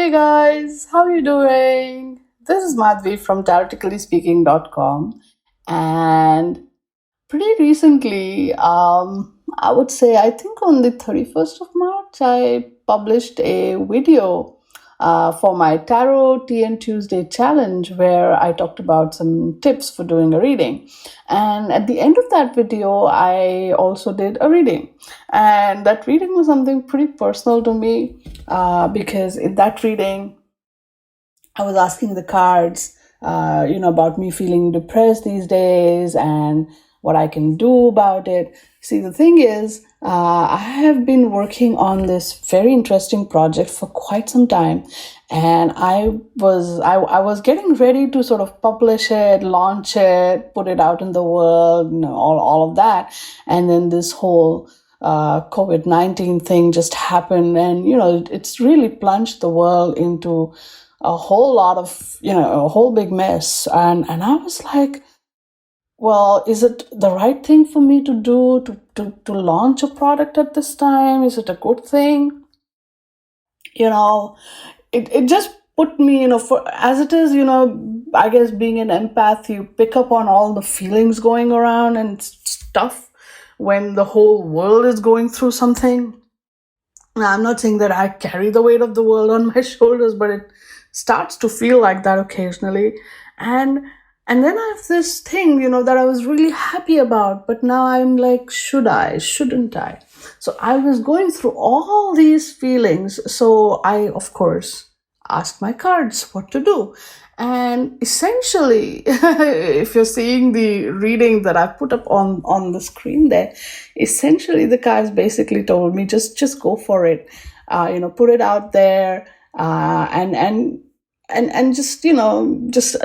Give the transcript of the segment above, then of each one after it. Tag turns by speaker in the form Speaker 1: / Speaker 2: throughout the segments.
Speaker 1: Hey guys, how are you doing? This is Madhvi from TaroticallySpeaking.com, and pretty recently, I would say I think on the 31st of March, I published a video for my Tarot Tea and Tuesday challenge where I talked about some tips for doing a reading. And at the end of that video, I also did a reading. And that reading was something pretty personal to me because in that reading, I was asking the cards, about me feeling depressed these days and what I can do about it. See, the thing is, I have been working on this very interesting project for quite some time, and I was getting ready to sort of publish it, launch it, put it out in the world, all of that, and then this whole COVID-19 thing just happened, and it's really plunged the world into a whole lot of a whole big mess, and I was like, well, is it the right thing for me to do to launch a product at this time? Is it a good thing? you know it just put me, for as it is, I guess being an empath, you pick up on all the feelings going around and stuff when the whole world is going through something. Now, I'm not saying that I carry the weight of the world on my shoulders, but it starts to feel like that occasionally. And and then I have this thing, that I was really happy about, but now I'm like, should I? Shouldn't I? So I was going through all these feelings. So I, of course, asked my cards what to do. And essentially, if you're seeing the reading that I put up on the screen there, essentially the cards basically told me just go for it, put it out there, and just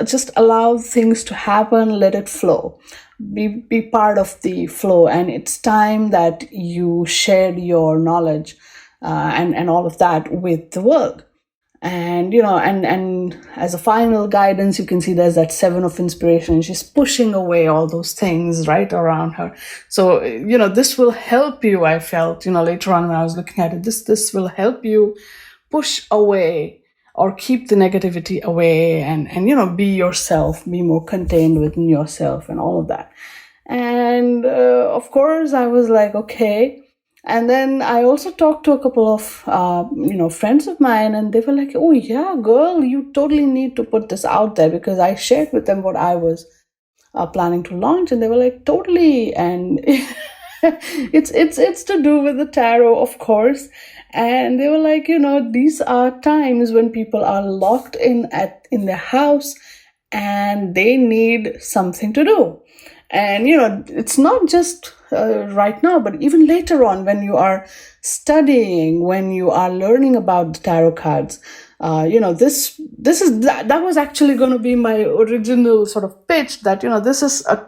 Speaker 1: just allow things to happen, let it flow, be part of the flow, and it's time that you shared your knowledge and all of that with the world. And and as a final guidance, you can see there's that seven of inspiration. She's pushing away all those things right around her. So this will help you. I felt later on when I was looking at it, this will help you push away or keep the negativity away, and be yourself, be more contained within yourself and all of that. And of course I was like, okay. And then I also talked to a couple of friends of mine, and they were like, oh yeah, girl, you totally need to put this out there, because I shared with them what I was planning to launch, and they were like, totally. And it's to do with the tarot, of course. And they were like, these are times when people are locked in their house and they need something to do. And it's not just right now, but even later on, when you are studying, when you are learning about the tarot cards, this is that was actually going to be my original sort of pitch, that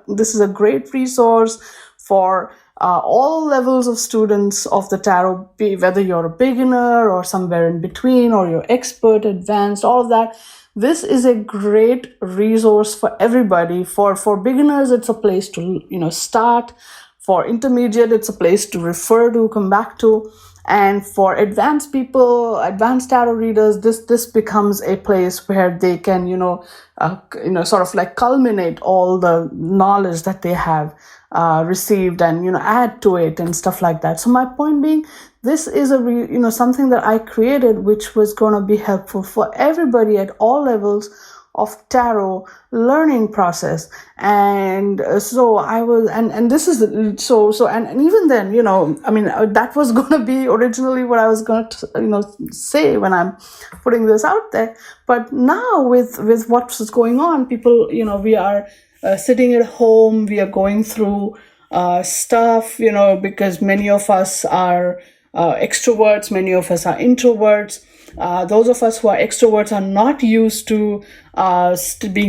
Speaker 1: this is a great resource for all levels of students of the tarot, whether you're a beginner or somewhere in between, or you're expert, advanced, all of that. This is a great resource for everybody. For beginners, it's a place to start. For intermediate, it's a place to refer to, come back to. And for advanced people, advanced tarot readers, this becomes a place where they can sort of like culminate all the knowledge that they have received, and add to it and stuff like that. So my point being, this is something that I created, which was going to be helpful for everybody at all levels of tarot learning process. And so I was, and this is so and even then, that was going to be originally what I was going to say when I'm putting this out there. But now with what's going on, people, we are sitting at home, we are going through stuff, because many of us are extroverts, many of us are introverts. Those of us who are extroverts are not used to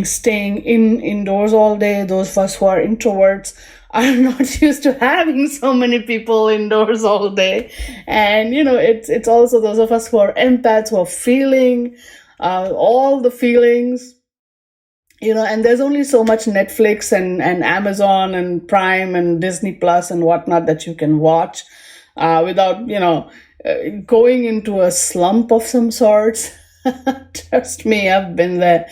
Speaker 1: staying indoors all day. Those of us who are introverts are not used to having so many people indoors all day. And it's also those of us who are empaths, who are feeling all the feelings. And there's only so much Netflix and Amazon and Prime and Disney Plus and whatnot that you can watch without going into a slump of some sorts. Trust me, I've been there.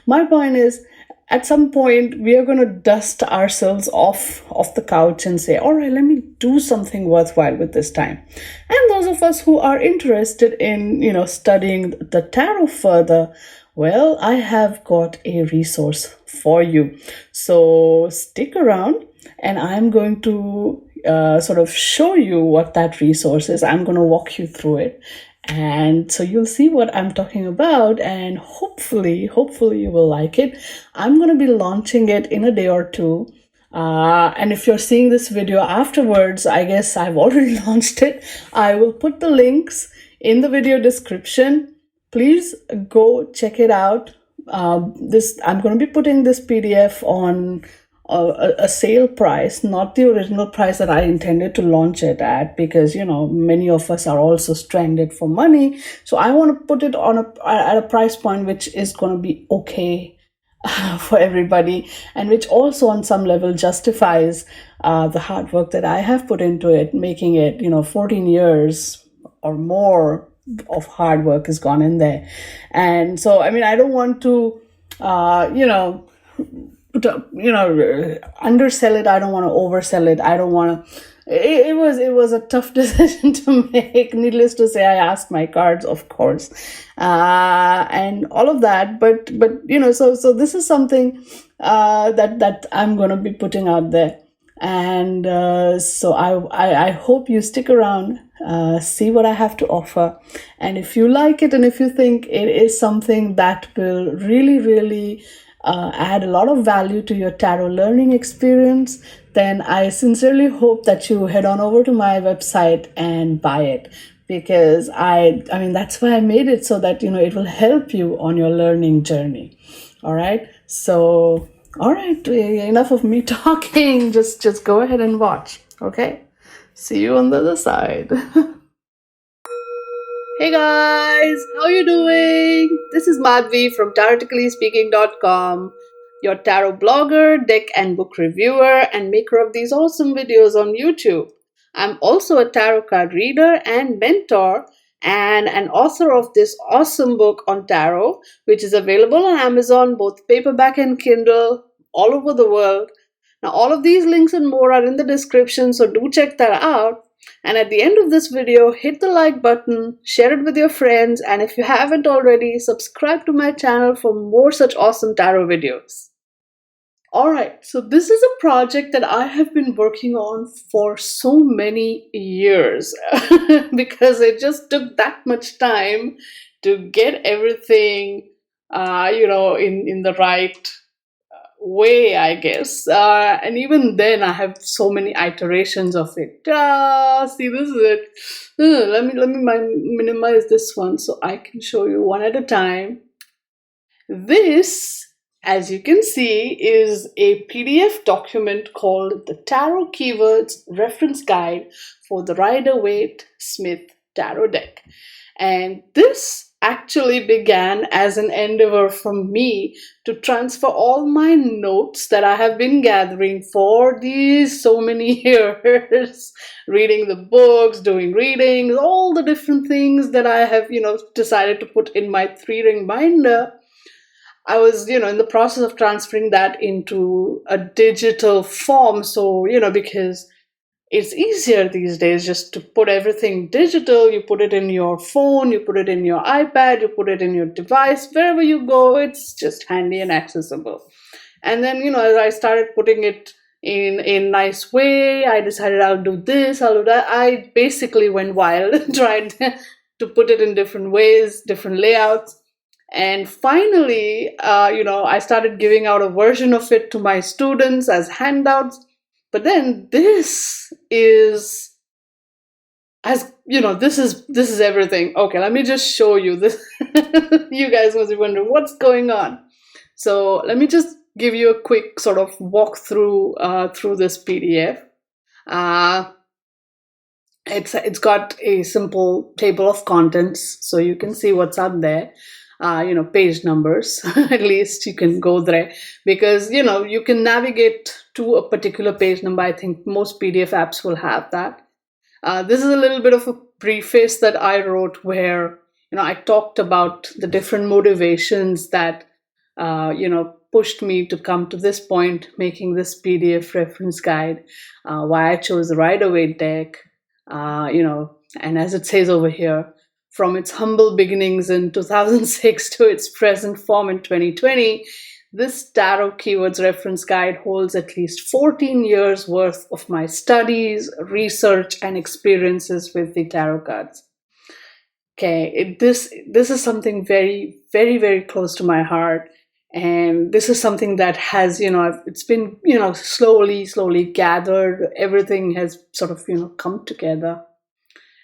Speaker 1: My point is, at some point, we are going to dust ourselves off the couch and say, all right, let me do something worthwhile with this time. And those of us who are interested in, studying the tarot further, well, I have got a resource for you. So stick around, and I'm going to sort of show you what that resource is. I'm going to walk you through it. And so you'll see what I'm talking about, and hopefully you will like it. I'm going to be launching it in a day or two. And if you're seeing this video afterwards, I guess I've already launched it. I will put the links in the video description. Please go check it out. I'm going to be putting this PDF on a sale price, not the original price that I intended to launch it at, because many of us are also stranded for money. So I want to put it at a price point which is going to be okay for everybody, and which also on some level justifies the hard work that I have put into it, making it 14 years or more of hard work has gone in there. And so I don't want to undersell it. I don't want to oversell it. I don't want to. It was a tough decision to make. Needless to say, I asked my cards, of course, and all of that. But so this is something that I'm going to be putting out there, and so I hope you stick around, see what I have to offer, and if you like it, and if you think it is something that will really add a lot of value to your tarot learning experience, then I sincerely hope that you head on over to my website and buy it, because that's why I made it, so that it will help you on your learning journey. All right, so all right, enough of me talking. Just go ahead and watch. Okay, see you on the other side. Hey guys, how you doing? This is Madhvi from TaroticallySpeaking.com, your tarot blogger, deck and book reviewer, and maker of these awesome videos on YouTube. I'm also a tarot card reader and mentor, and an author of this awesome book on tarot, which is available on Amazon, both paperback and Kindle, all over the world. Now, all of these links and more are in the description, so do check that out. And at the end of this video, hit the like button, share it with your friends, and if you haven't already, subscribe to my channel for more such awesome tarot videos. Alright, so this is a project that I have been working on for so many years because it just took that much time to get everything, in the right way, I guess. And even then, I have so many iterations of it. See, this is it. Let me minimize this one so I can show you one at a time. This, as you can see, is a PDF document called the Tarot Keywords Reference Guide for the Rider-Waite Smith Tarot Deck. And this actually began as an endeavor from me to transfer all my notes that I have been gathering for these so many years, reading the books, doing readings, all the different things that I have, decided to put in my 3-ring binder. I was, in the process of transferring that into a digital form. So, because it's easier these days just to put everything digital. You put it in your phone, you put it in your iPad, you put it in your device, wherever you go, it's just handy and accessible. And then, as I started putting it in a nice way, I decided I'll do this, I'll do that. I basically went wild and tried to put it in different ways, different layouts. And finally, I started giving out a version of it to my students as handouts. But then this is, as this is everything. Okay, let me just show you this. You guys must be wondering what's going on. So let me just give you a quick sort of walk through this PDF. It's got a simple table of contents, so you can see what's up there. Page numbers. At least you can go there, because you can navigate to a particular page number. I think most PDF apps will have that. This is a little bit of a preface that I wrote, where I talked about the different motivations that pushed me to come to this point, making this PDF reference guide, why I chose the Rider-Waite deck, and as it says over here, from its humble beginnings in 2006 to its present form in 2020, this tarot keywords reference guide holds at least 14 years worth of my studies, research, and experiences with the tarot cards. Okay, this is something very, very, very close to my heart, and this is something that has, it's been, slowly gathered. Everything has sort of, come together.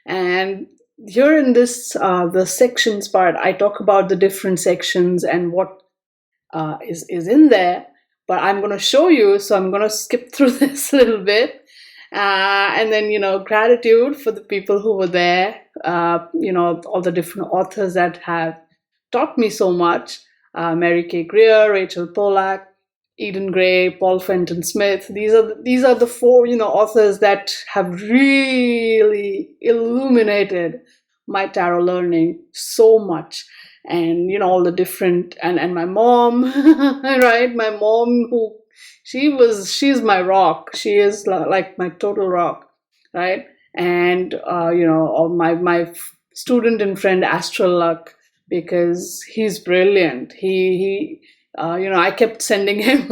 Speaker 1: And here in this the sections part, I talk about the different sections and what is in there. But I'm going to show you, so I'm going to skip through this a little bit. And then, gratitude for the people who were there, all the different authors that have taught me so much. Mary K. Greer, Rachel Pollack, Eden Gray, Paul Fenton Smith. These are the four, authors that have really illuminated my tarot learning so much. And, all the different, and my mom, right? My mom, who she's my rock. She is like my total rock, right? And all my student and friend Astral Luck, because he's brilliant. He I kept sending him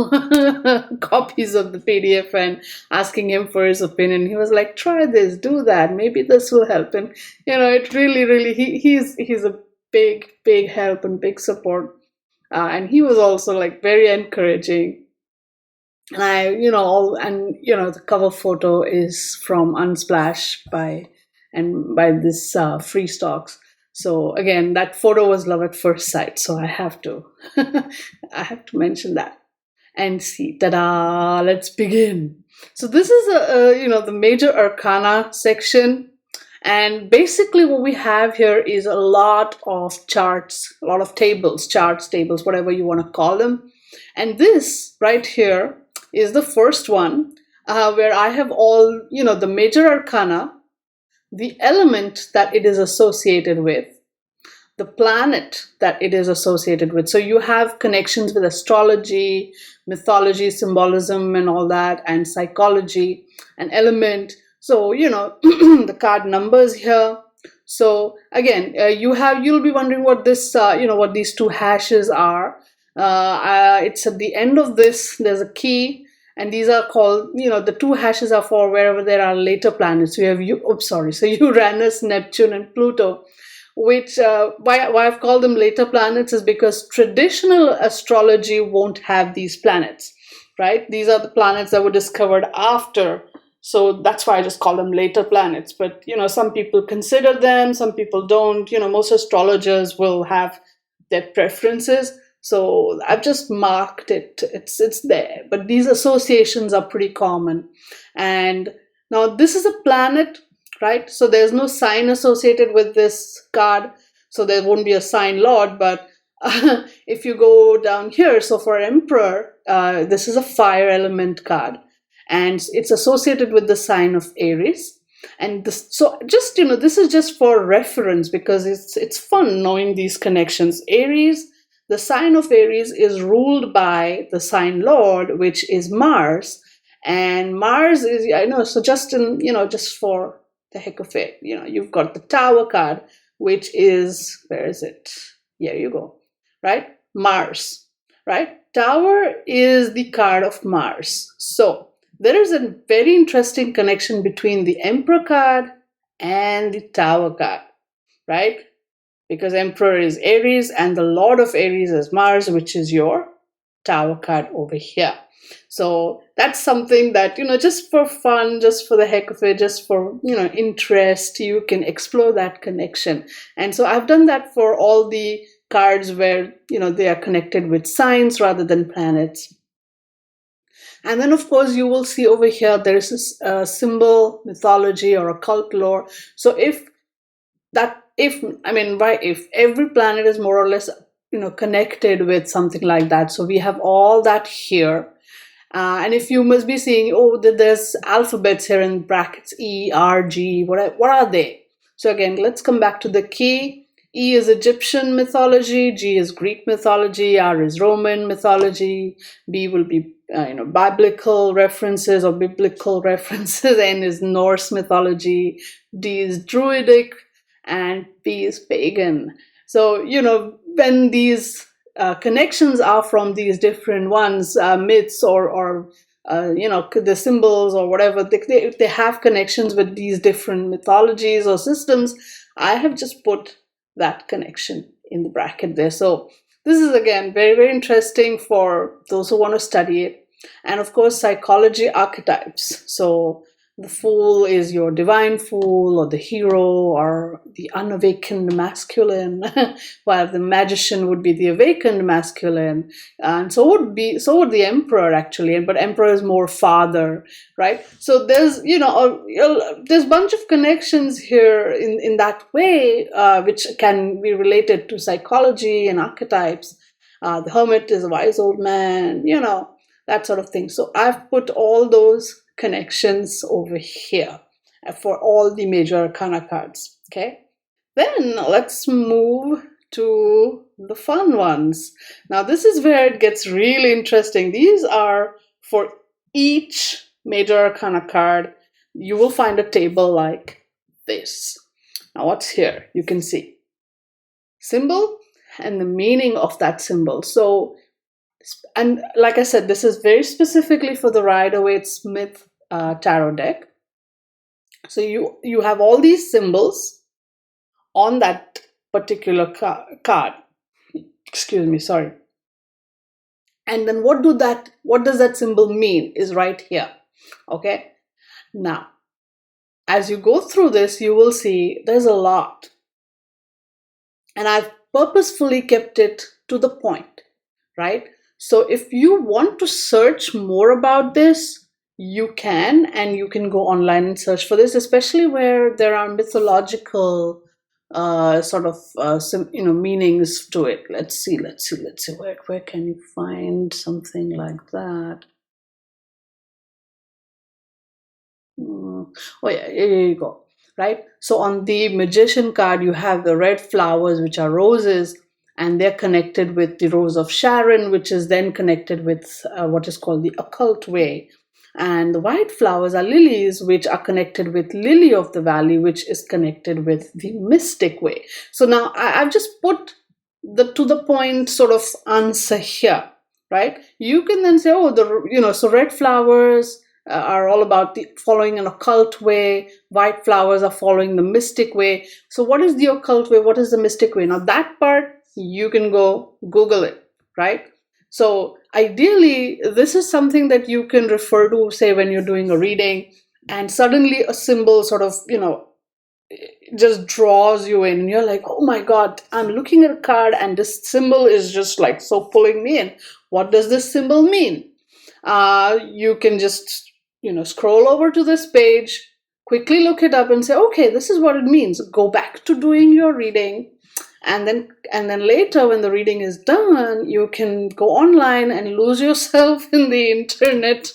Speaker 1: copies of the PDF and asking him for his opinion. He was like, "Try this, do that. Maybe this will help." And it really he's a big help and big support. And he was also like very encouraging. And the cover photo is from Unsplash by this Free Stocks. So again, that photo was love at first sight. So I have to mention that. And see, ta-da! Let's begin. So this is the major arcana section. And basically what we have here is a lot of charts, a lot of tables, charts, tables, whatever you want to call them. And this right here is the first one, where I have all, the major arcana, the element that it is associated with, the planet that it is associated with. So you have connections with astrology, mythology, symbolism, and all that, and psychology, and element. So, the card numbers here. So again, you'll be wondering what this, what these two hashes are. It's at the end of this, there's a key, and these are called, the two hashes are for wherever there are later planets. We have so Uranus, Neptune, and Pluto, which, why I've called them later planets is because traditional astrology won't have these planets, right? These are the planets that were discovered after. So that's why I just call them later planets. But, some people consider them, some people don't. Most astrologers will have their preferences. So I've just marked it. It's there. But these associations are pretty common. And now this is a planet, right? So there's no sign associated with this card. So there won't be a sign lord. But if you go down here, so for Emperor, this is a fire element card. And it's associated with the sign of Aries. And this is just for reference, because it's fun knowing these connections. Aries, the sign of Aries is ruled by the sign lord, which is Mars. And Mars is, so just for the heck of it, you've got the Tower card, which is, where is it? Here you go, right? Mars, right? Tower is the card of Mars. So there is a very interesting connection between the Emperor card and the Tower card, right? Because Emperor is Aries and the Lord of Aries is Mars, which is your Tower card over here. So that's something that, just for fun, just for the heck of it, just for, interest, you can explore that connection. And so I've done that for all the cards where, they are connected with signs rather than planets. And then, of course, you will see over here, there is a symbol, mythology, or occult lore. So if every planet is more or less, connected with something like that. So we have all that here. And if you must be seeing, there's alphabets here in brackets, E, R, G, what are they? So again, let's come back to the key. E is Egyptian mythology, G is Greek mythology, R is Roman mythology, B will be biblical references or biblical references, N is Norse mythology, D is Druidic, and P is pagan. So, when these connections are from these different ones, myths or the symbols or whatever, they have connections with these different mythologies or systems. I have just put that connection in the bracket there. So this is again very, very interesting for those who want to study it. And of course, psychology archetypes. So the fool is your divine fool, or the hero, or the unawakened masculine, while the magician would be the awakened masculine, and so would the emperor actually. But emperor is more father, right? So there's there's a bunch of connections here in that way, which can be related to psychology and archetypes. The hermit is a wise old man, that sort of thing. So I've put all those connections over here for all the major arcana cards. Okay, then let's move to the fun ones. Now this is where it gets really interesting. These are for each major arcana card. You will find a table like this. Now what's here? You can see symbol and the meaning of that symbol. So, and like I said, this is very specifically for the Rider-Waite-Smith tarot deck. So you have all these symbols on that particular card. Excuse me, sorry. And then what does that symbol mean is right here. Okay. Now, as you go through this, you will see there's a lot. And I've purposefully kept it to the point, right? So if you want to search more about this, you can, and you can go online and search for this, especially where there are mythological meanings to it. Let's see. Where can you find something like that? Oh yeah, here you go. Right. So on the magician card, you have the red flowers, which are roses, and they're connected with the Rose of Sharon, which is then connected with what is called the occult way. And the white flowers are lilies, which are connected with Lily of the Valley, which is connected with the mystic way. So now I've just put the to the point sort of answer here, right? You can then say, so red flowers are all about following an occult way. White flowers are following the mystic way. So what is the occult way? What is the mystic way? Now that part, you can go Google it, right? So ideally, this is something that you can refer to, say, when you're doing a reading, and suddenly a symbol sort of, just draws you in. And you're like, oh my God, I'm looking at a card and this symbol is just like so pulling me in. What does this symbol mean? You can just, scroll over to this page, quickly look it up and say, okay, this is what it means. Go back to doing your reading. And then later, when the reading is done, you can go online and lose yourself in the internet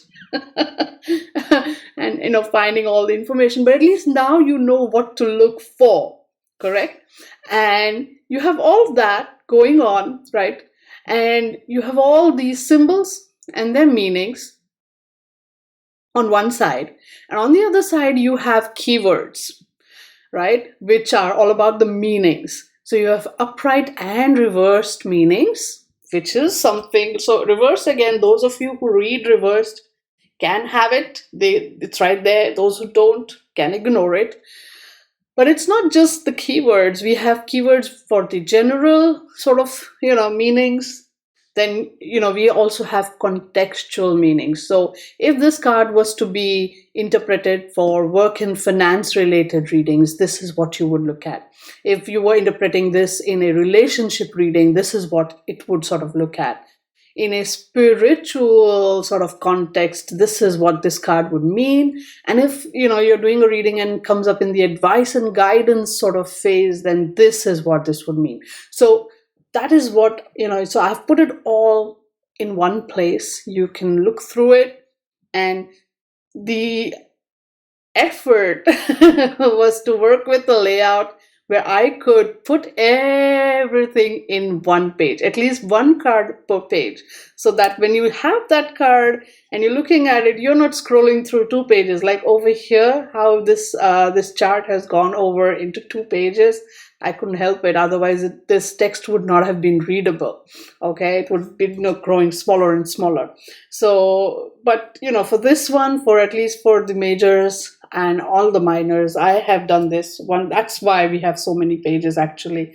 Speaker 1: and finding all the information. But at least now you know what to look for, correct? And you have all of that going on, right? And you have all these symbols and their meanings on one side, and on the other side you have keywords, right, which are all about the meanings. So you have upright and reversed meanings, which is something. So reverse, again, those of you who read reversed can have it. It's right there. Those who don't can ignore it. But it's not just the keywords. We have keywords for the general sort of, meanings. Then, we also have contextual meanings. So if this card was to be interpreted for work and finance related readings, this is what you would look at. If you were interpreting this in a relationship reading, this is what it would sort of look at. In a spiritual sort of context, this is what this card would mean. And if, you're doing a reading and it comes up in the advice and guidance sort of phase, then this is what this would mean. So that is what, so I've put it all in one place. You can look through it, and the effort was to work with the layout, where I could put everything in one page, at least one card per page, so that when you have that card and you're looking at it, you're not scrolling through two pages. Like over here, how this chart has gone over into two pages. I couldn't help it. Otherwise, this text would not have been readable. Okay, it would be growing smaller and smaller. So, but for this one, for at least for the majors and all the minors, I have done this one. That's why we have so many pages actually.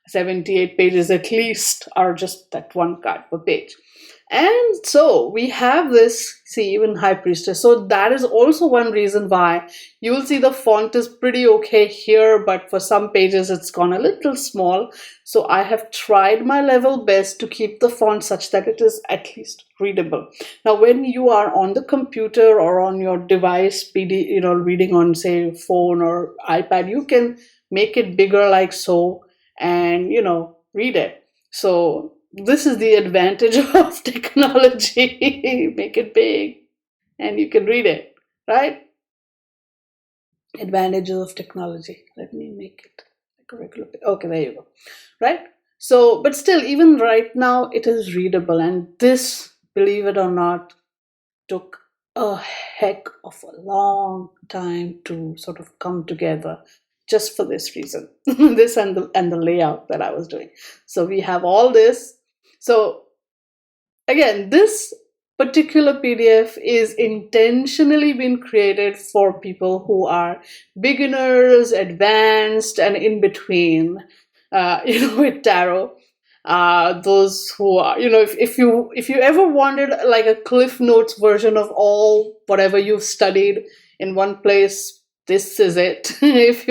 Speaker 1: 78 pages at least are just that one card per page. And so we have this, see, even High Priestess. So that is also one reason why you will see the font is pretty okay here, but for some pages it's gone a little small. So I have tried my level best to keep the font such that it is at least readable. Now, when you are on the computer or on your device, reading on, say, phone or iPad, you can make it bigger like so and, read it. So this is the advantage of technology. Make it big and you can read it, right? Advantages of technology. Let me make it like a regular page. Okay, there you go. Right? So, but still, even right now, it is readable. And this, believe it or not, took a heck of a long time to sort of come together, just for this reason. This and the layout that I was doing. So we have all this. So again, this particular PDF is intentionally been created for people who are beginners, advanced, and in between, with tarot. Those who are, if you ever wanted like a Cliff Notes version of all whatever you've studied in one place, this is it. If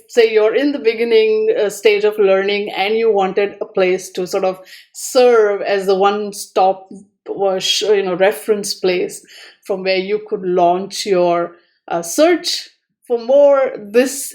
Speaker 1: say you're in the beginning stage of learning and you wanted a place to sort of serve as the one-stop reference place from where you could launch your search for more, this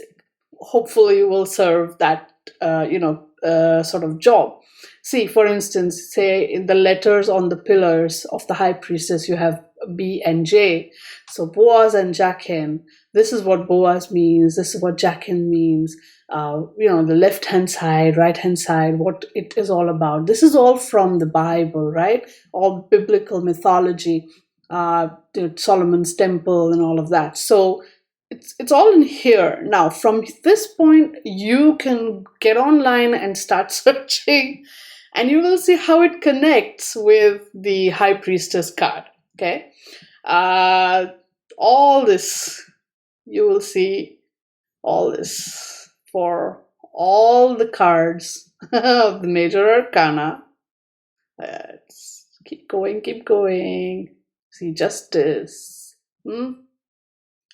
Speaker 1: hopefully will serve that sort of job. See, for instance, say in the letters on the pillars of the High Priestess, you have B and J. So Boaz and Jachin. This is what Boaz means. This is what Jachin means. The left-hand side, right-hand side, what it is all about. This is all from the Bible, right? All biblical mythology, Solomon's temple and all of that. So it's all in here. Now, from this point, you can get online and start searching, and you will see how it connects with the High Priestess card. Okay, all this, you will see all this for all the cards of the major arcana. Let's keep going. See, Justice.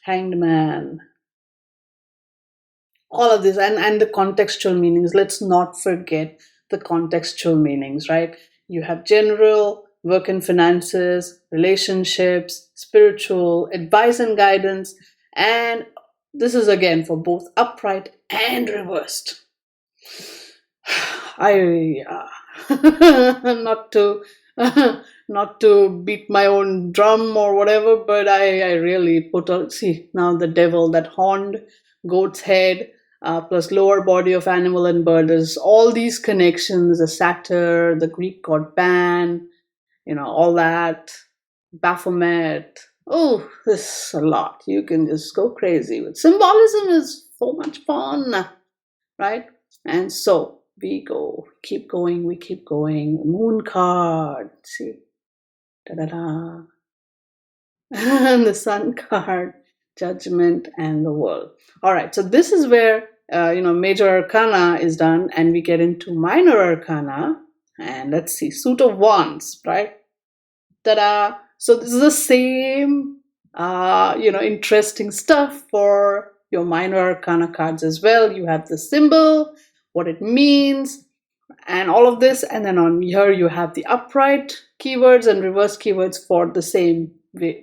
Speaker 1: Hanged Man, all of this, and the contextual meanings. Let's not forget the contextual meanings, right? You have general, work and finances, relationships, spiritual, advice and guidance, and this is again for both upright and reversed. I not to not to beat my own drum or whatever, but I really put a, see, now the devil, that horned goat's head, plus lower body of animal and bird, is all these connections, the satyr, the Greek god Pan, all that, Baphomet. Oh, this is a lot. You can just go crazy with symbolism. Is so much fun, right? And so we keep going. Moon card, see, da-da-da. And the Sun card, Judgment, and the World. All right, so this is where major arcana is done, and we get into minor arcana. And let's see, Suit of Wands, right? Ta-da! So this is the same, interesting stuff for your minor arcana cards as well. You have the symbol, what it means, and all of this. And then on here you have the upright keywords and reverse keywords for the same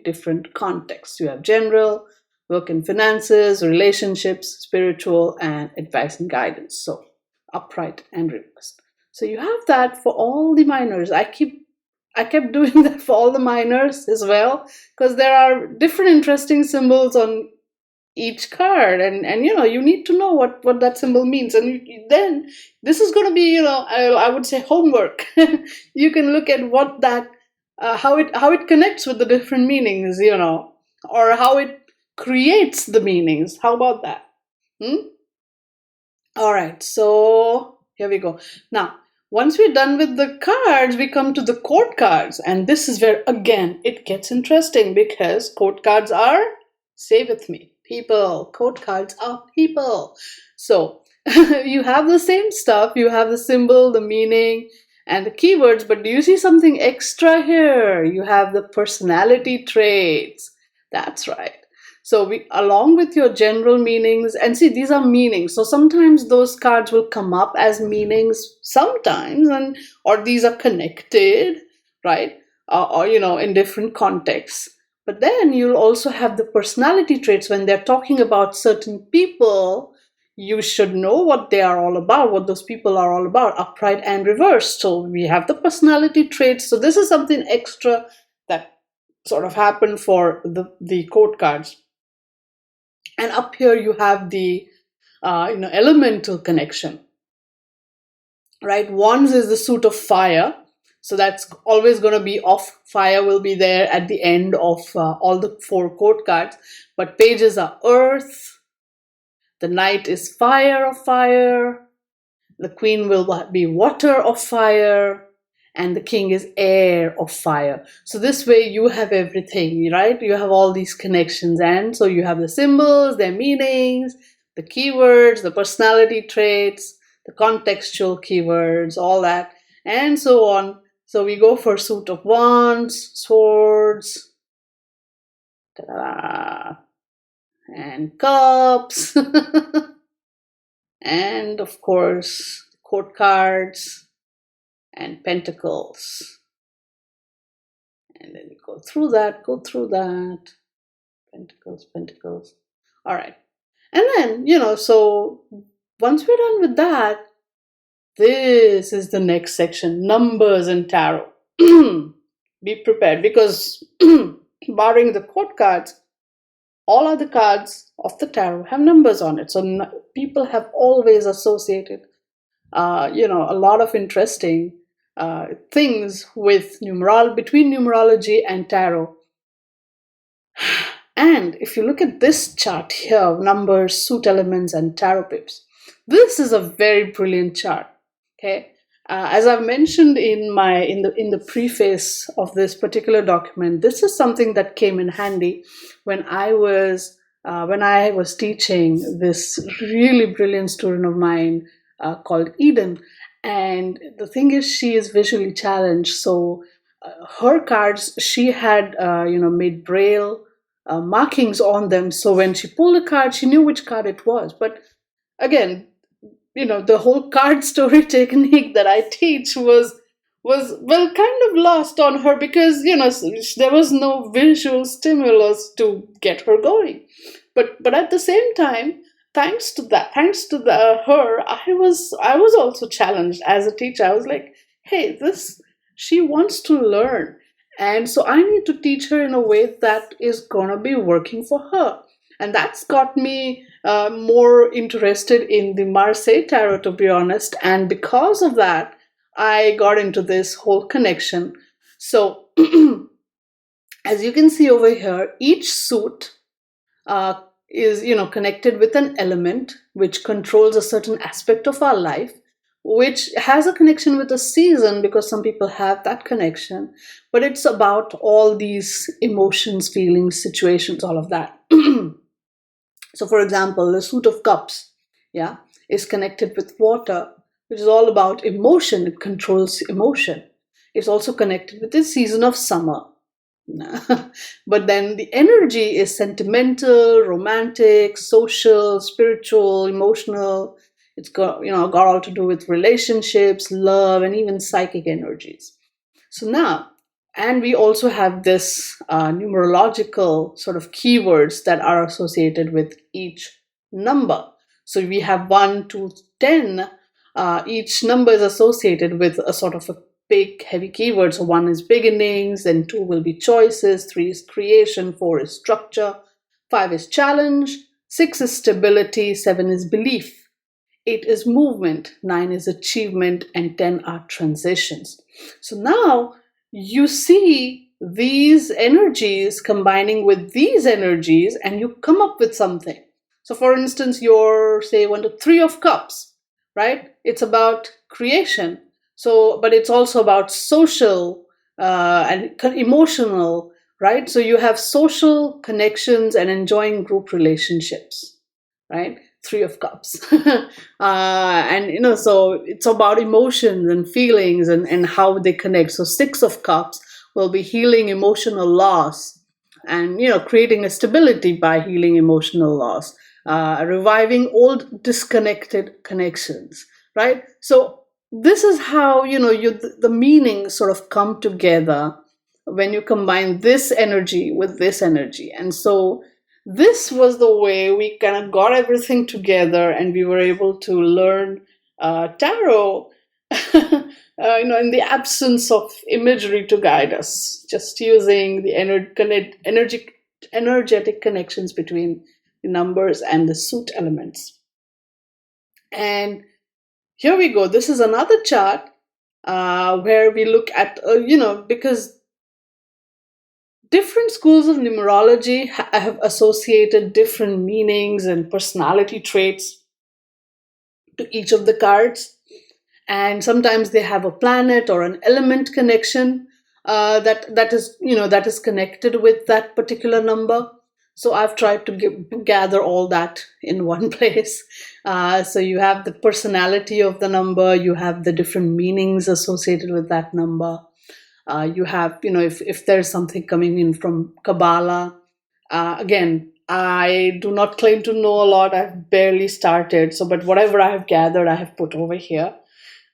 Speaker 1: different contexts. You have general, work and finances, relationships, spiritual, and advice and guidance. So upright and reversed. So you have that for all the minors. I kept doing that for all the minors as well, because there are different interesting symbols on each card, and you need to know what that symbol means, and then this is going to be, I would say, homework. You can look at what that how it connects with the different meanings, or how it creates the meanings. How about that? Hmm? All right, so here we go. Now, once we're done with the cards, we come to the court cards. And this is where, again, it gets interesting because court cards are, say with me, people. Court cards are people. So you have the same stuff, you have the symbol, the meaning, and the keywords, but do you see something extra here? You have the personality traits. That's right. So we, along with your general meanings, and see, these are meanings. So sometimes those cards will come up as meanings sometimes, and or these are connected, right? Or in different contexts. But then you'll also have the personality traits when they're talking about certain people. You should know what they are all about, what those people are all about, upright and reversed. So we have the personality traits. So this is something extra that sort of happened for the court cards. And up here you have the elemental connection, right? Wands is the suit of fire, so that's always going to be off. Fire will be there at the end of all the four court cards. But pages are earth, the knight is fire of fire, the queen will be water of fire, and the king is air of fire. So this way you have everything, right? You have all these connections, and so you have the symbols, their meanings, the keywords, the personality traits, the contextual keywords, all that, and so on. So we go for suit of wands, swords, ta-da, and cups, and of course court cards and pentacles. And then we go through that. Pentacles. All right. And then, so once we're done with that, this is the next section, numbers and tarot. Be prepared because barring the court cards, all other cards of the tarot have numbers on it. So people have always associated, a lot of interesting things with between numerology and tarot. And if you look at this chart here, numbers, suit elements, and tarot pips, this is a very brilliant chart. Okay, as I've mentioned in the preface of this particular document, this is something that came in handy when I was teaching this really brilliant student of mine called Eden. And the thing is, she is visually challenged, so her cards, she had made braille markings on them, so when she pulled a card, she knew which card it was. But again, the whole card story technique that I teach was well kind of lost on her because there was no visual stimulus to get her going. But at the same time, thanks to her, I was also challenged as a teacher. I was like, hey, this she wants to learn, and so I need to teach her in a way that is gonna be working for her. And that's got me more interested in the Marseille Tarot, to be honest. And because of that, I got into this whole connection. So, as you can see over here, each suit is connected with an element which controls a certain aspect of our life, which has a connection with a season because some people have that connection. But it's about all these emotions, feelings, situations, all of that. So, for example, the suit of cups, yeah, is connected with water, which is all about emotion. It controls emotion. It's also connected with the season of summer. But then the energy is sentimental, romantic, social, spiritual, emotional. It's got all to do with relationships, love, and even psychic energies. So now, and we also have this numerological sort of keywords that are associated with each number. So we have 1 to 10. Each number is associated with a sort of a big, heavy keyword. So 1 is beginnings, then 2 will be choices, 3 is creation, 4 is structure, 5 is challenge, 6 is stability, 7 is belief, 8 is movement, 9 is achievement, and 10 are transitions. So now you see these energies combining with these energies and you come up with something. So for instance, your say 1 to 3 of cups, right? It's about creation. So, but it's also about social and emotional, right? So you have social connections and enjoying group relationships, right? 3 of cups. And so it's about emotions and feelings and how they connect. So 6 of cups will be healing emotional loss and creating a stability by healing emotional loss, reviving old disconnected connections, right? So this is how the meanings sort of come together when you combine this energy with this energy. And so this was the way we kind of got everything together and we were able to learn tarot in the absence of imagery to guide us, just using the energetic connections between the numbers and the suit elements. And here we go. This is another chart where we look at because different schools of numerology have associated different meanings and personality traits to each of the cards. And sometimes they have a planet or an element connection that is connected with that particular number. So I've tried to gather all that in one place. So you have the personality of the number, you have the different meanings associated with that number. You have, if there's something coming in from Kabbalah. Again, I do not claim to know a lot. I've barely started. So, but whatever I have gathered, I have put over here,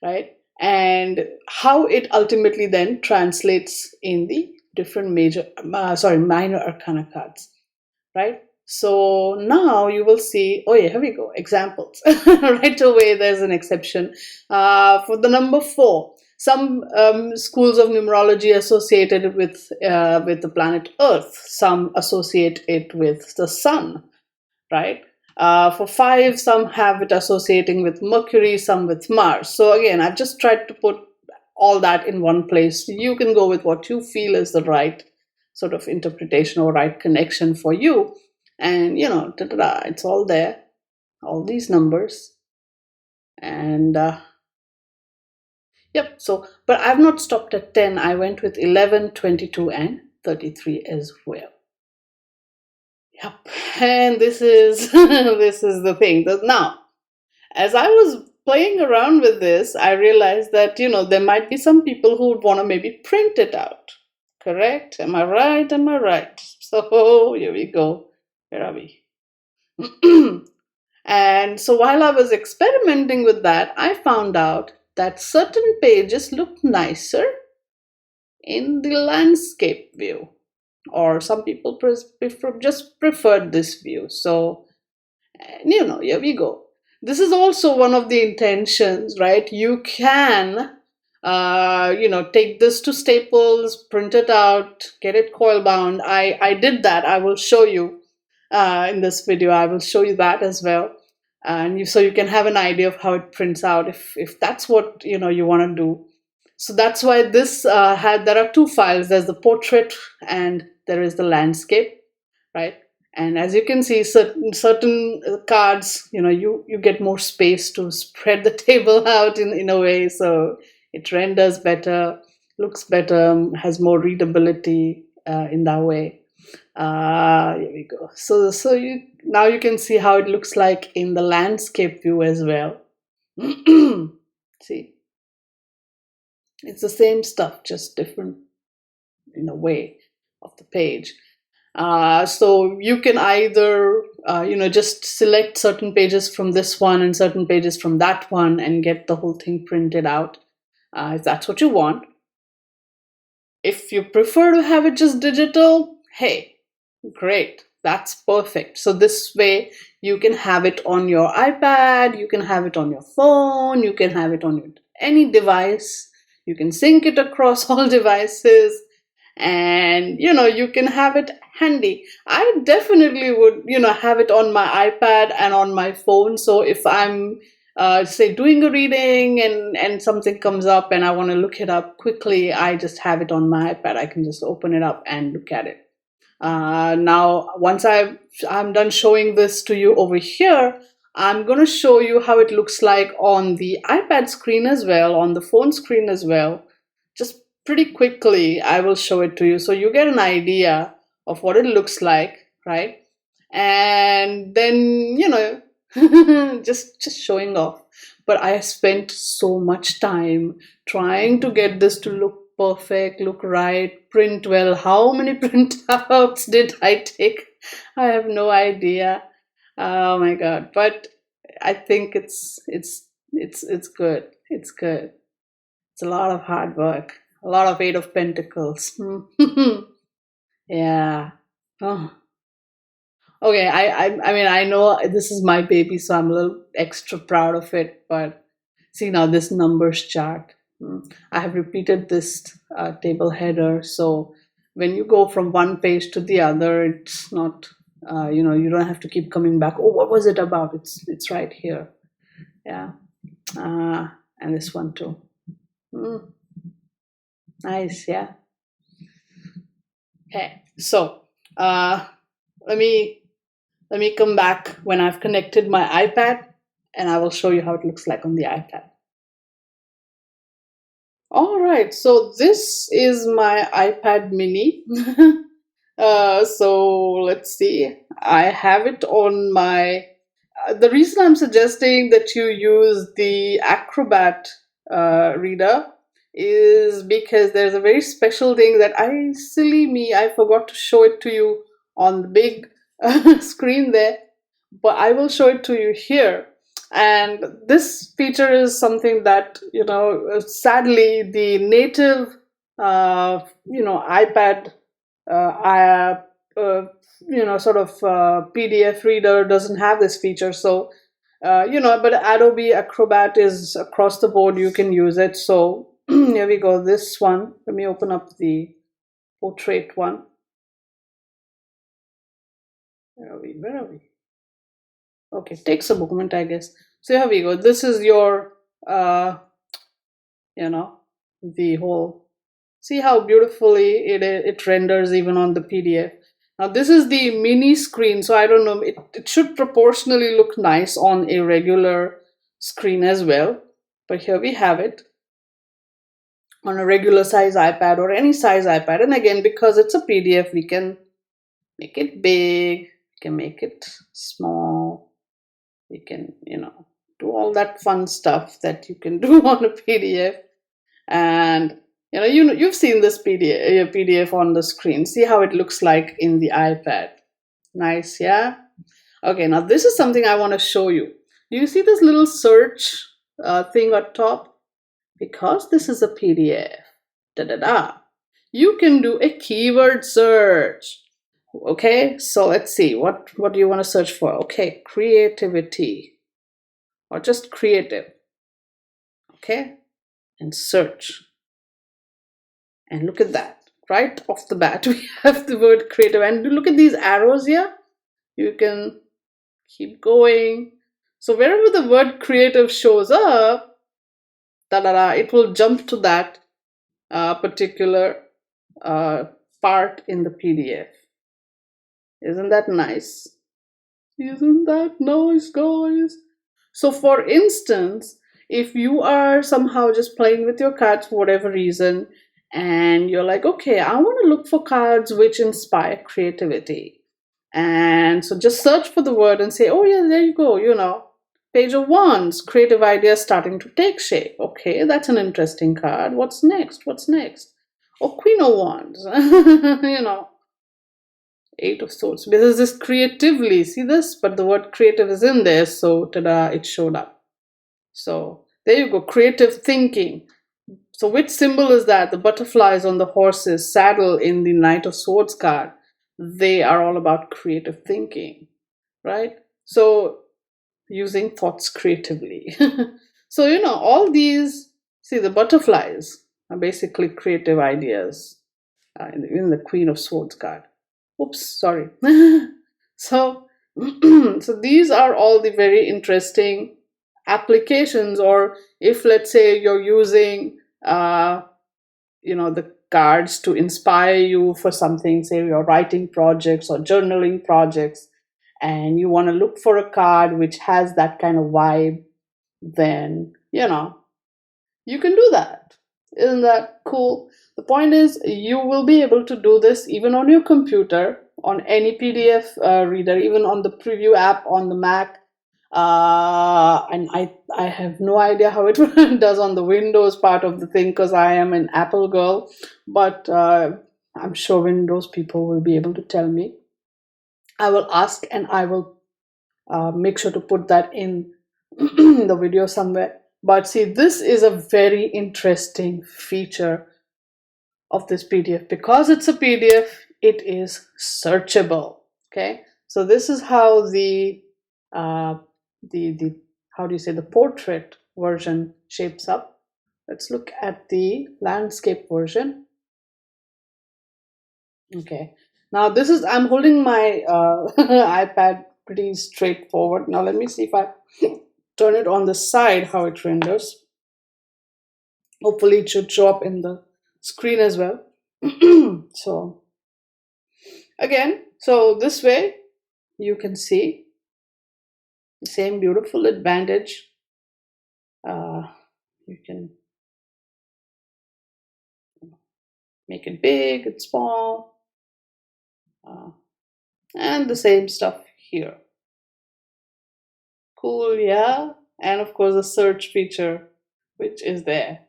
Speaker 1: right? And how it ultimately then translates in the different minor arcana cards, right? So now you will see, oh yeah, here we go, examples. Right away, there's an exception. For the number 4, some schools of numerology associate it with the planet Earth. Some associate it with the sun, right? For 5, some have it associating with Mercury, some with Mars. So again, I've just tried to put all that in one place. You can go with what you feel is the right sort of interpretation or right connection for you. And it's all there, all these numbers. And yep, so, but I've not stopped at 10. I went with 11, 22, and 33 as well. Yep, and this is this is the thing. Now, as I was playing around with this, I realized that there might be some people who would want to maybe print it out. Correct? Am I right? Am I right? So here we go. Where are we? And so while I was experimenting with that, I found out that certain pages look nicer in the landscape view, or some people just preferred this view. So, here we go. This is also one of the intentions, right? You can, take this to Staples, print it out, get it coil bound. I did that. I will show you in this video. I will show you that as well. And so you can have an idea of how it prints out if that's what you want to do. So that's why this there are 2 files. There's the portrait and there is the landscape, right? And as you can see, certain cards, you get more space to spread the table out in a way, so it renders better, looks better, has more readability in that way. Here we go. So now you can see how it looks like in the landscape view as well. See, it's the same stuff, just different in a way of the page. So you can either just select certain pages from this one and certain pages from that one and get the whole thing printed out if that's what you want. If you prefer to have it just digital, hey, great, that's perfect. So this way you can have it on your iPad, you can have it on your phone, you can have it on any device, you can sync it across all devices, and you can have it handy. I definitely would, have it on my iPad and on my phone. So if I'm, say, doing a reading and something comes up and I want to look it up quickly, I just have it on my iPad. I can just open it up and look at it. Now, once I'm done showing this to you over here, I'm going to show you how it looks like on the iPad screen as well, on the phone screen as well. Just pretty quickly, I will show it to you so you get an idea of what it looks like, right? And then, just showing off. But I spent so much time trying to get this to look perfect, look right, print well. How many printouts did I take? I have no idea. Oh my god! But I think it's good. It's good. It's a lot of hard work. A lot of Eight of Pentacles. Yeah. Oh. Okay. I mean I know this is my baby, so I'm a little extra proud of it. But see now this numbers chart. I have repeated this table header, so when you go from one page to the other, it's not. You don't have to keep coming back. Oh, what was it about? It's right here. Yeah. And this one too. Nice. Yeah. Okay. So let me come back when I've connected my iPad, and I will show you how it looks like on the iPad. All right, so this is my iPad mini. So let's see. I have it on my. The reason I'm suggesting that you use the Acrobat reader is because there's a very special thing that silly me, I forgot to show it to you on the big screen there, but I will show it to you here. And this feature is something that, sadly, the native, iPad, sort of PDF reader doesn't have this feature. So, but Adobe Acrobat is across the board. You can use it. So here we go. This one. Let me open up the portrait one. Where are we? Okay, takes a moment, I guess. So here we go. This is your, the whole. See how beautifully it renders even on the PDF. Now this is the mini screen, so I don't know. It should proportionally look nice on a regular screen as well. But here we have it on a regular size iPad or any size iPad. And again, because it's a PDF, we can make it big. We can make it small. We can, do all that fun stuff that you can do on a PDF. And you've seen this PDF on the screen. See how it looks like in the iPad. Nice, yeah? Okay, now this is something I want to show you. Do you see this little search thing at top? Because this is a PDF, you can do a keyword search. Okay, so let's see. What do you want to search for? Okay, creativity. Or just creative. Okay, and search. And look at that. Right off the bat, we have the word creative. And look at these arrows here. You can keep going. So wherever the word creative shows up, it will jump to that particular part in the PDF. Isn't that nice? Isn't that nice, guys? So for instance, if you are somehow just playing with your cards for whatever reason, and you're like, okay, I want to look for cards which inspire creativity. And so just search for the word and say, oh yeah, there you go, Page of Wands, creative ideas starting to take shape. Okay, that's an interesting card. What's next? Oh, Queen of Wands, Eight of Swords. Because this creatively, see this? But the word creative is in there, so tada, it showed up. So there you go, creative thinking. So which symbol is that? The butterflies on the horse's saddle in the Knight of Swords card. They are all about creative thinking, right? So using thoughts creatively. So, all these, see, the butterflies are basically creative ideas in the Queen of Swords card. Oops, sorry. So, so these are all the very interesting applications. Or if, let's say, you're using, the cards to inspire you for something, say you're writing projects or journaling projects, and you want to look for a card which has that kind of vibe, then, you can do that. Isn't that cool? The point is, you will be able to do this even on your computer, on any PDF reader, even on the preview app on the Mac. And I have no idea how it does on the Windows part of the thing, because I am an Apple girl. But I'm sure Windows people will be able to tell me. I will ask, and I will make sure to put that in the video somewhere. But see, this is a very interesting feature of this PDF. Because it's a PDF, it is searchable. Okay, so this is how the how do you say, the portrait version shapes up. Let's look at the landscape version. Okay, now this is, I'm holding my iPad pretty straightforward. Now let me see if I turn it on the side, how it renders. Hopefully it should show up in the screen as well. So again, so this way you can see the same beautiful advantage. You can make it big and small, and the same stuff here. Cool, yeah. And of course the search feature, which is there.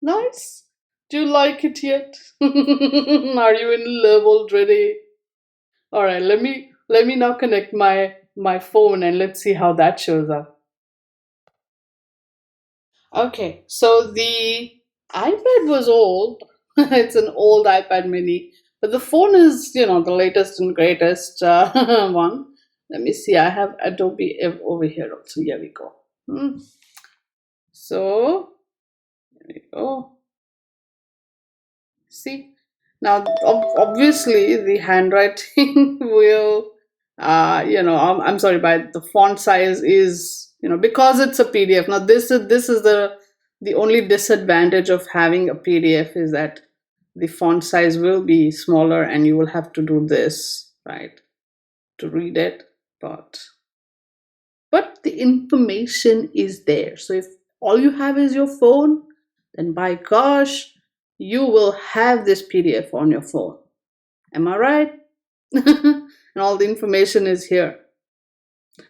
Speaker 1: Nice. Do you like it yet? Are you in love already? All right, let me now connect my phone, and let's see how that shows up. Okay, so the iPad was old. It's an old iPad mini, but the phone is, the latest and greatest one. Let me see. I have Adobe over here also. Here we go. So, there we go. See, now obviously the handwriting will, I'm sorry, but the font size is, because it's a PDF. Now this is the only disadvantage of having a PDF, is that the font size will be smaller, and you will have to do this, right, to read it. But the information is there. So if all you have is your phone, then by gosh, you will have this PDF on your phone. Am I right? And all the information is here.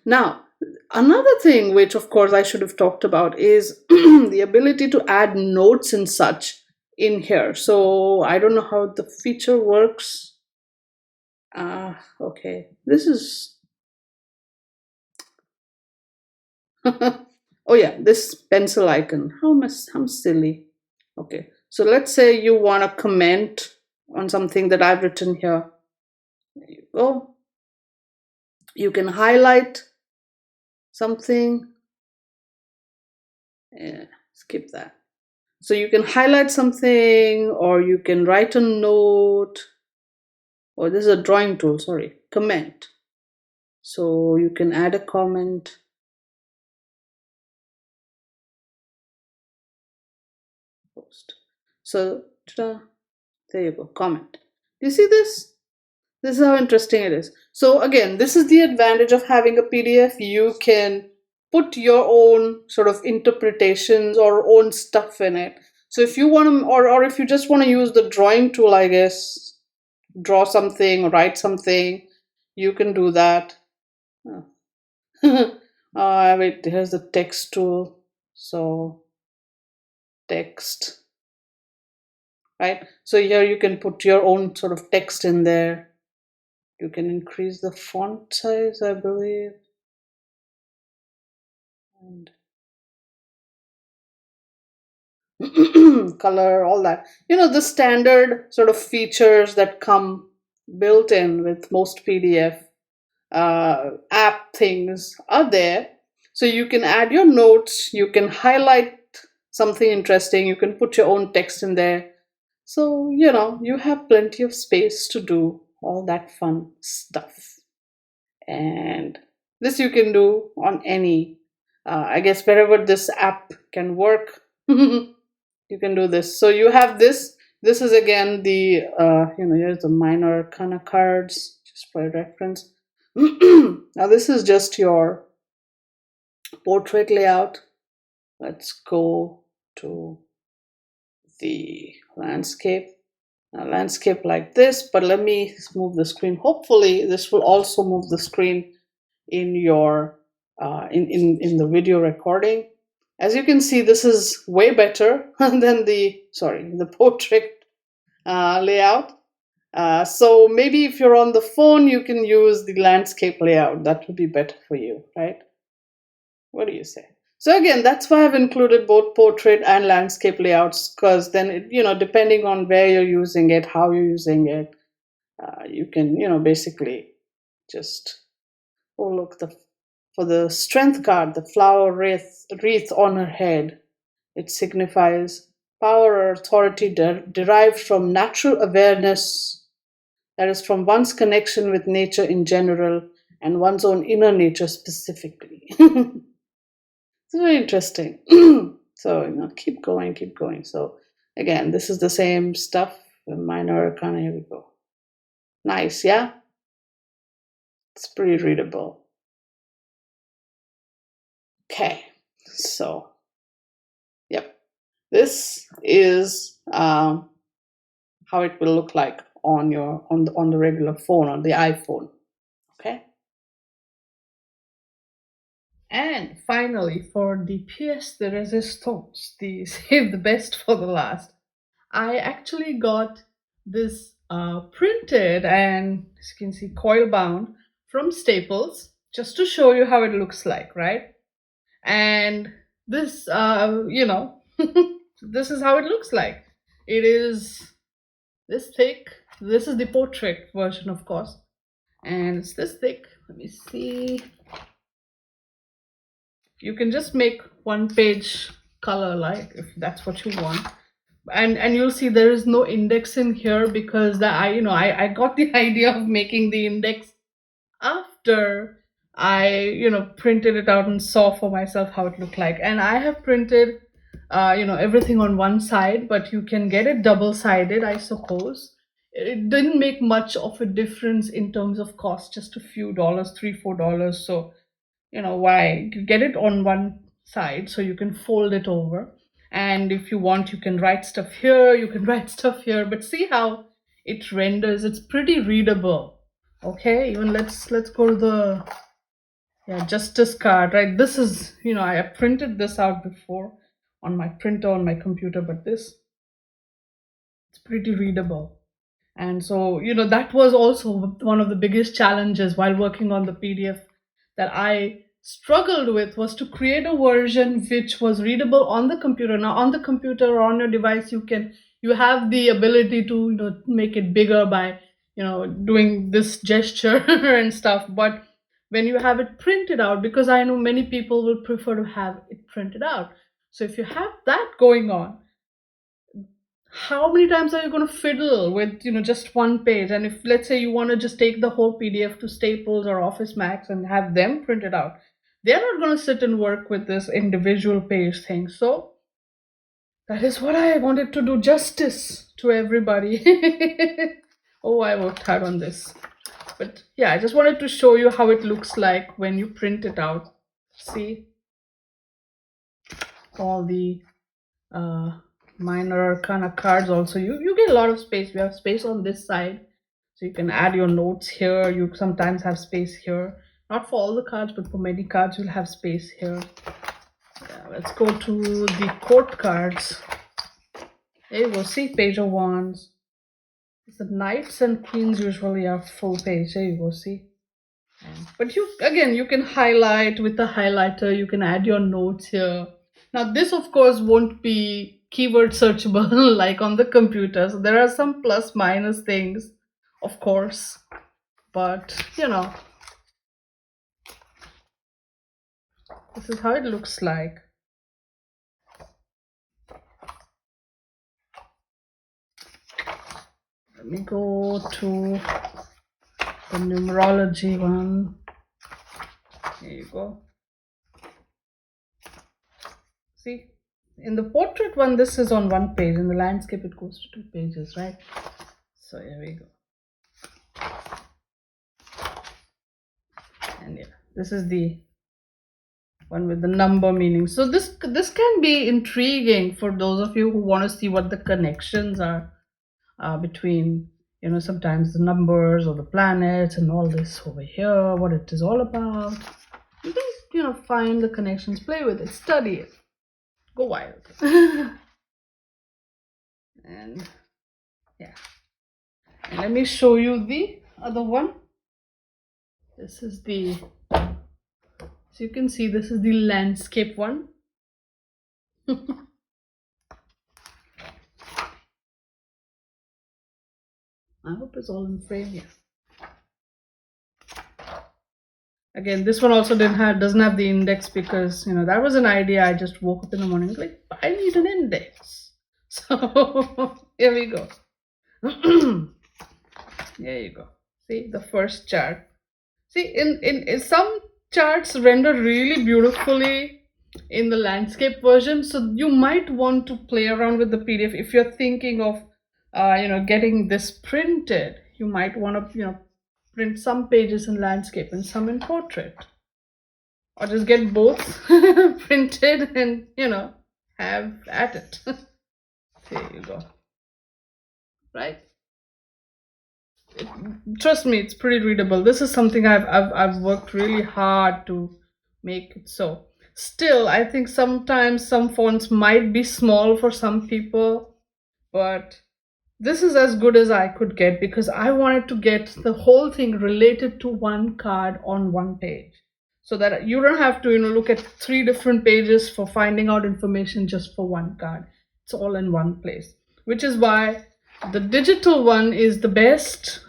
Speaker 1: Now, another thing which of course I should have talked about is the ability to add notes and such in here. So I don't know how the feature works. Okay, this is oh yeah, this pencil icon. I'm silly. Okay, so let's say you want to comment on something that I've written here. There you go. You can highlight something. Yeah, skip that. So you can highlight something, or you can write a note. Oh, this is a drawing tool, sorry. Comment. So you can add a comment. Post. So, there you go, comment. Do you see this? This is how interesting it is. So again, this is the advantage of having a PDF. You can put your own sort of interpretations or own stuff in it. So if you want to, or if you just want to use the drawing tool, I guess, draw something or write something, you can do that. Wait, here's the text tool. So text, right? So here you can put your own sort of text in there. You can increase the font size, I believe. And color, all that. The standard sort of features that come built in with most PDF app things are there. So you can add your notes, you can highlight something interesting, you can put your own text in there. So, you have plenty of space to do all that fun stuff. And this you can do on any, I guess, wherever this app can work, you can do this. So you have this. This is again the, here's the minor kind of cards, just for reference. Now, this is just your portrait layout. Let's go to the landscape. Landscape like this, but let me move the screen. Hopefully this will also move the screen in your in the video recording. As you can see, this is way better than the portrait layout. So maybe if you're on the phone, you can use the landscape layout. That would be better for you, right? What do you say? So again, that's why I've included both portrait and landscape layouts, because then, depending on where you're using it, how you're using it, you can, basically just, oh, look, for the strength card, the flower wreath on her head, it signifies power or authority derived from natural awareness, that is, from one's connection with nature in general and one's own inner nature specifically. It's very interesting. So, keep going, keep going. So, again, this is the same stuff, the minor arcana. Here we go. Nice, yeah? It's pretty readable. Okay, so, yep. This is how it will look like on the regular phone, on the iPhone. Okay. And finally, for the pièce de résistance, the save the best for the last, I actually got this printed and, as you can see, coil bound from Staples, just to show you how it looks like, right? And this, this is how it looks like. It is this thick. This is the portrait version, of course, and it's this thick. Let me see. You can just make one page color, like, if that's what you want. And you'll see there is no index in here, because I got the idea of making the index after I printed it out and saw for myself how it looked like. And I have printed everything on one side, but you can get it double-sided, I suppose. It didn't make much of a difference in terms of cost, just a few dollars, $3-4. So why you get it on one side so you can fold it over, and if you want, you can write stuff here, you can write stuff here, but see how it renders. It's pretty readable. Okay, even let's go to the justice card, right? This is, I printed this out before on my printer on my computer, but this, it's pretty readable. And so, that was also one of the biggest challenges while working on the PDF that I struggled with, was to create a version which was readable on the computer. Now, on the computer or on your device, you have the ability to, make it bigger by, doing this gesture and stuff. But when you have it printed out, because I know many people will prefer to have it printed out. So if you have that going on, how many times are you going to fiddle with just one page? And if, let's say, you want to just take the whole PDF to Staples or Office Max and have them printed out, they're not going to sit and work with this individual page thing. So that is what I wanted to do justice to everybody. Oh, I worked hard on this. But yeah, I just wanted to show you how it looks like when you print it out. See all the minor kind of cards. Also, you get a lot of space. We have space on this side, so you can add your notes here. You sometimes have space here, not for all the cards, but for many cards you'll have space here. Let's go to the court cards. There you go. See, page of wands. The knights and queens usually are full page. There you go. See. But you can highlight with the highlighter. You can add your notes here. Now, this, of course, won't be keyword searchable like on the computer. So there are some plus minus things, of course. But, this is how it looks like. Let me go to the numerology one. Here you go. See, in the portrait one, this is on one page. In the landscape, it goes to 2 pages, right? So here we go. And yeah, this is the one with the number meaning. So this can be intriguing for those of you who want to see what the connections are between, sometimes the numbers or the planets and all this over here, what it is all about. You can, find the connections, play with it, study it, go wild. And yeah, and let me show you the other one. This is the, so you can see this is the landscape one. I hope it's all in frame here. Again, this one also doesn't have the index because that was an idea. I just woke up in the morning like, I need an index. So here we go. There you go. See the first chart. See, in some charts render really beautifully in the landscape version. So you might want to play around with the PDF if you're thinking of getting this printed. You might want to print some pages in landscape and some in portrait, or just get both printed and have at it. There you go. Right? Trust me, it's pretty readable. This is something I've worked really hard to make it so. Still, I think sometimes some fonts might be small for some people, but this is as good as I could get because I wanted to get the whole thing related to one card on one page, so that you don't have to look at 3 different pages for finding out information just for one card. It's all in one place, which is why the digital one is the best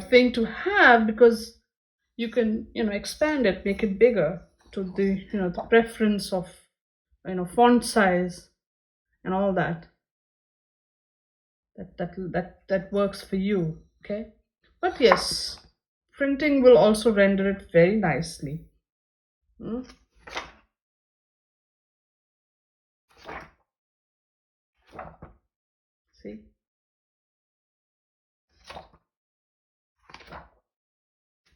Speaker 1: thing to have, because you can expand it, make it bigger to the the preference of font size and all that works for you. Okay, but yes, printing will also render it very nicely. See,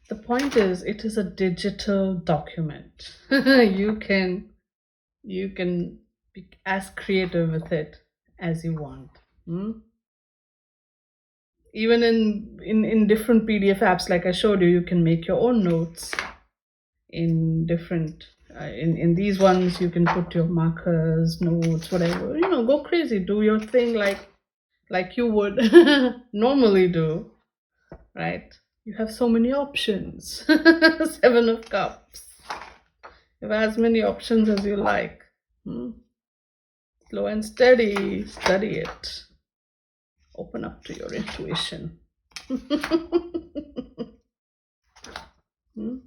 Speaker 1: the point is, it is a digital document. you can be as creative with it as you want. Even in different PDF apps, like I showed you, you can make your own notes in different in these ones. You can put your markers, notes, whatever, go crazy, do your thing like you would normally do, right? You have so many options. 7 of Cups. You have as many options as you like. Slow and steady, study it. Open up to your intuition.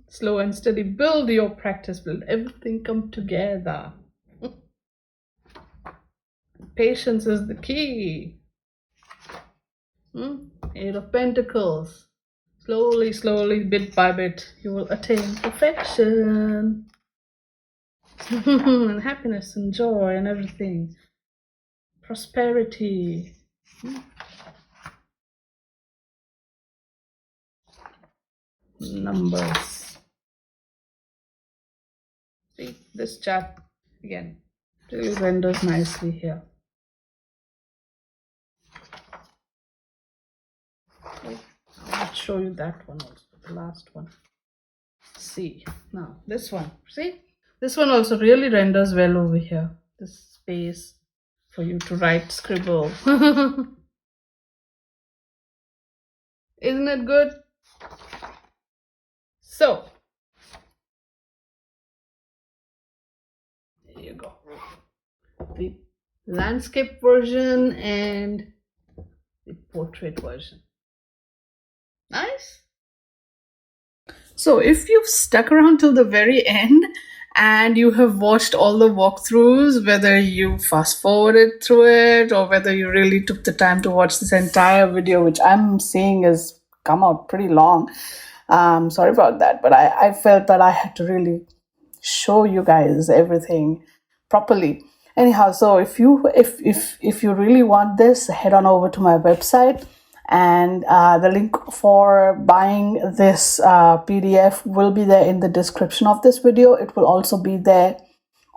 Speaker 1: Slow and steady, build your practice, build everything come together. Patience is the key. 8 of Pentacles. Slowly, bit by bit, you will attain perfection. And happiness and joy and everything. Prosperity. Numbers. See, this chart again really renders nicely here. Okay. I'll show you that one also, the last one. See, now this one. See, this one also really renders well over here. This space for you to write, scribble. Isn't it good? So there you go. The landscape version and the portrait version. Nice. So if you've stuck around till the very end and you have watched all the walkthroughs, whether you fast forwarded through it or whether you really took the time to watch this entire video, which I'm seeing has come out pretty long. Sorry about that, but I felt that I had to really show you guys everything properly. Anyhow, so if you really want this, head on over to my website, and the link for buying this PDF will be there in the description of this video. It will also be there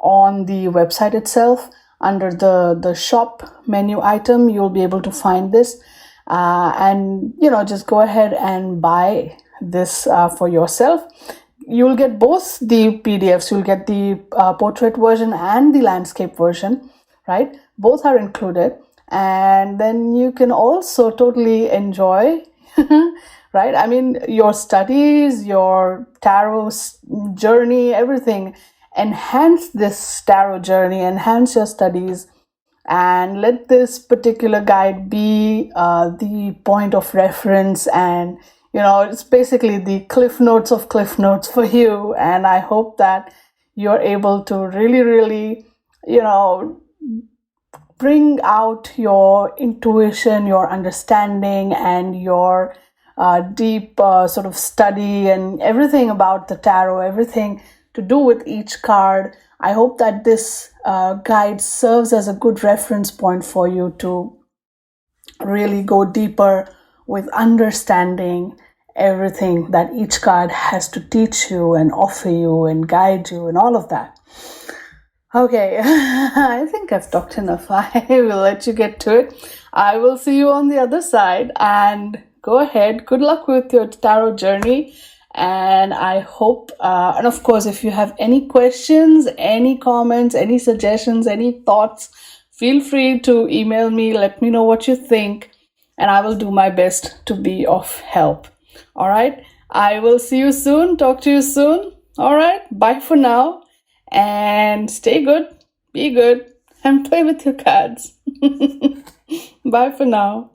Speaker 1: on the website itself under the shop menu item. You'll be able to find this, and just go ahead and buy this for yourself. You'll get both the PDFs. You'll get the portrait version and the landscape version, right? Both are included. And then you can also totally enjoy, right? I mean, your studies, your tarot journey, everything. Enhance this tarot journey, enhance your studies, and let this particular guide be the point of reference, and it's basically the cliff notes of cliff notes for you. And I hope that you're able to really, really bring out your intuition, your understanding, and your deep sort of study and everything about the tarot, everything to do with each card. I hope that this guide serves as a good reference point for you to really go deeper with understanding everything that each card has to teach you and offer you and guide you and all of that. Okay, I think I've talked enough. I will let you get to it. I will see you on the other side, and go ahead. Good luck with your tarot journey. And I hope, and of course, if you have any questions, any comments, any suggestions, any thoughts, feel free to email me. Let me know what you think, and I will do my best to be of help. All right, I will see you soon. Talk to you soon. All right, bye for now. And stay good, be good, and play with your cards. Bye for now.